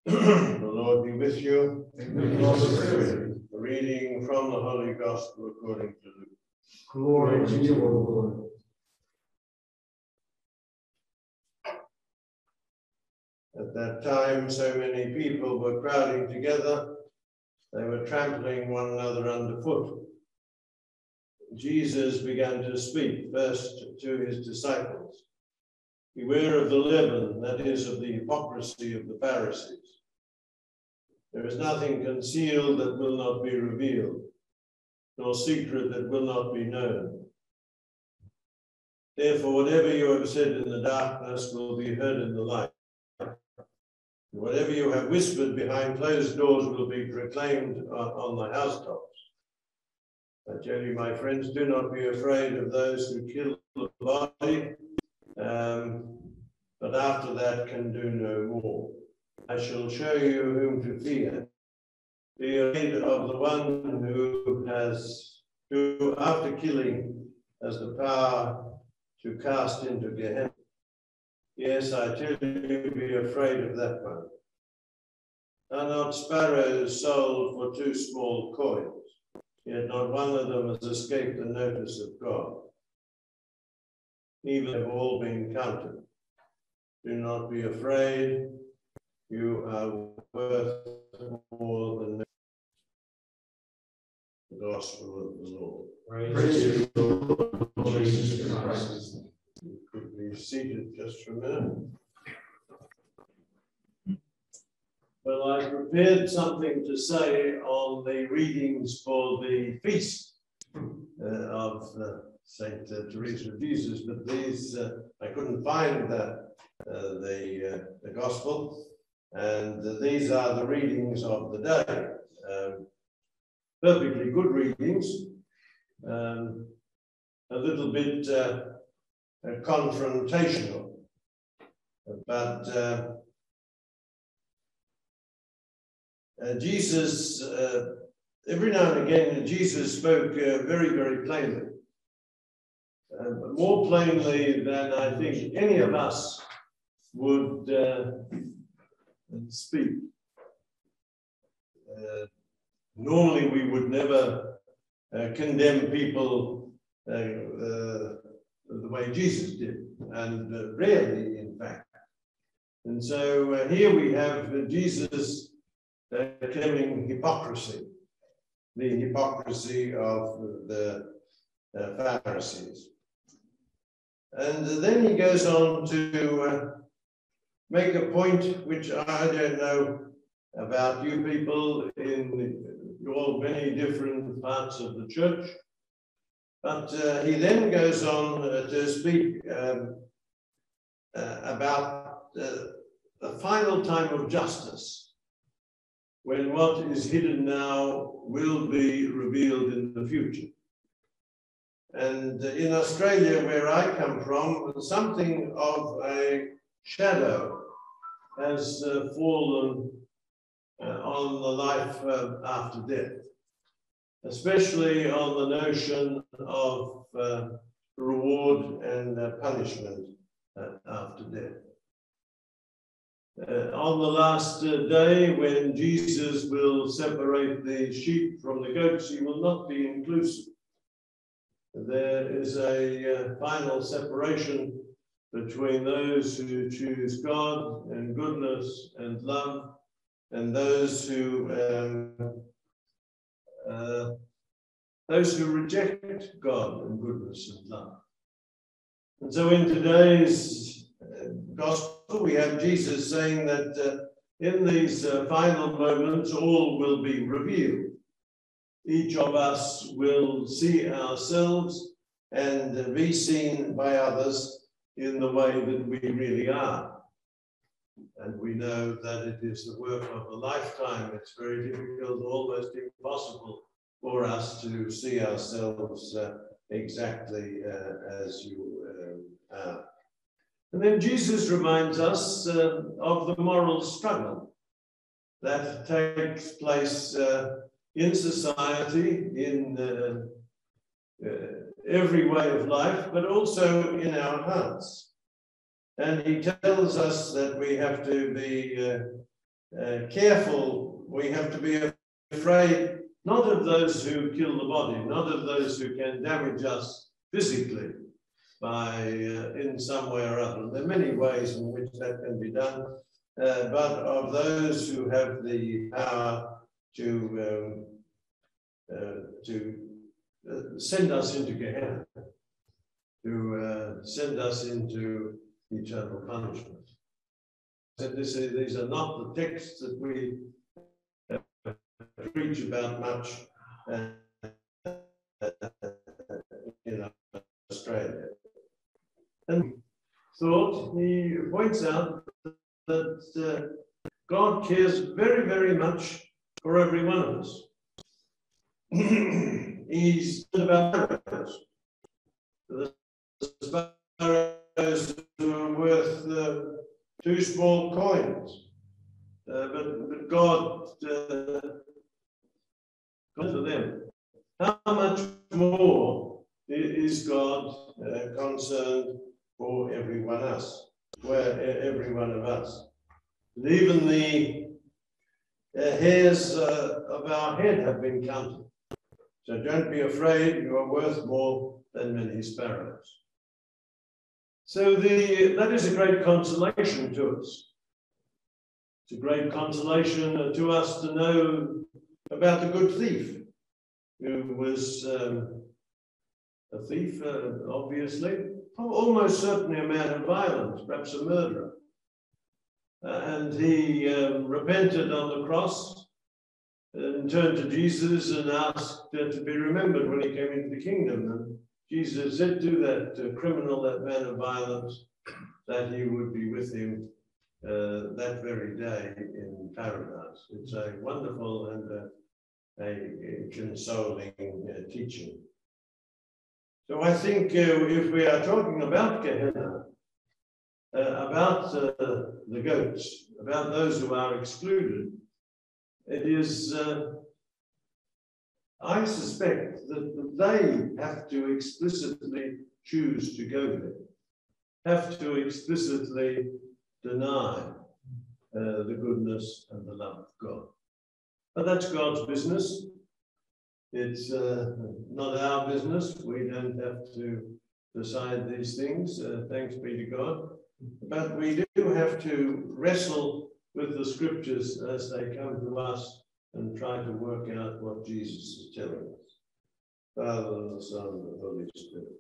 The Lord be with you. And with your spirit. A reading from the Holy Gospel according to Luke. Glory to you, O Lord. At that time, so many people were crowding together, they were trampling one another underfoot. Jesus began to speak first to his disciples. Beware of the leaven, that is, of the hypocrisy of the Pharisees. There is nothing concealed that will not be revealed, nor secret that will not be known. Therefore, whatever you have said in the darkness will be heard in the light. Whatever you have whispered behind closed doors will be proclaimed on the housetops. I tell you, my friends, do not be afraid of those who kill the body, but after that can do no more. I shall show you whom to fear. Be afraid of the one who after killing has the power to cast into Gehenna. Yes, I tell you, be afraid of that one. Are not sparrows sold for 2 small coins? Yet not one of them has escaped the notice of God. Even have all been counted. Do not be afraid. You are worth more than the gospel of the Lord. Praise you, Lord Jesus Christ. You could be seated just for a minute. Well, I prepared something to say on the readings for the feast of Saint Teresa of Jesus, but these I couldn't find the gospel, and these are the readings of the day. Perfectly good readings, a little bit confrontational, but Jesus, every now and again, Jesus spoke very, very plainly. More plainly than I think any of us would speak. Normally, we would never condemn people the way Jesus did, and rarely, in fact. And so here we have Jesus condemning hypocrisy, the hypocrisy of the Pharisees. And then he goes on to make a point which I don't know about you people in your many different parts of the church, but he then goes on to speak about the final time of justice, when what is hidden now will be revealed in the future. And in Australia, where I come from, something of a shadow has fallen on the life after death, especially on the notion of reward and punishment after death. On the last day, when Jesus will separate the sheep from the goats, he will not be inclusive. There is a final separation between those who choose God and goodness and love, and those who reject God and goodness and love. And so in today's gospel, we have Jesus saying that in these final moments, all will be revealed. Each of us will see ourselves and be seen by others in the way that we really are. And we know that it is the work of a lifetime. It's very difficult, almost impossible for us to see ourselves exactly as you are. And then Jesus reminds us of the moral struggle that takes place in society, in every way of life, but also in our hearts. And he tells us that we have to be careful. We have to be afraid not of those who kill the body, not of those who can damage us physically by in some way or other. There are many ways in which that can be done, but of those who have the power to send us into Gehenna, to send us into eternal punishment. So these are not the texts that we preach about much in Australia. And thought, he points out that God cares very, very much for every one of us. He's about sparrows. The sparrows are worth 2 small coins, but God for them. How much more is God concerned for every one of us? And even the hairs of our head have been counted. So don't be afraid, you are worth more than many sparrows. So that is a great consolation to us. It's a great consolation to us to know about the good thief, who was a thief, obviously, almost certainly a man of violence, perhaps a murderer. And he repented on the cross and turned to Jesus and asked to be remembered when he came into the kingdom. And Jesus said to that criminal, that man of violence, that he would be with him that very day in paradise. It's a wonderful and a consoling teaching. So I think if we are talking about Gehenna, about the goats, about those who are excluded, it is, I suspect that they have to explicitly choose to go there, have to explicitly deny the goodness and the love of God. But that's God's business. It's not our business. We don't have to decide these things, thanks be to God. But we do have to wrestle with the scriptures as they come to us and try to work out what Jesus is telling us. Father, and the Son, and the Holy Spirit.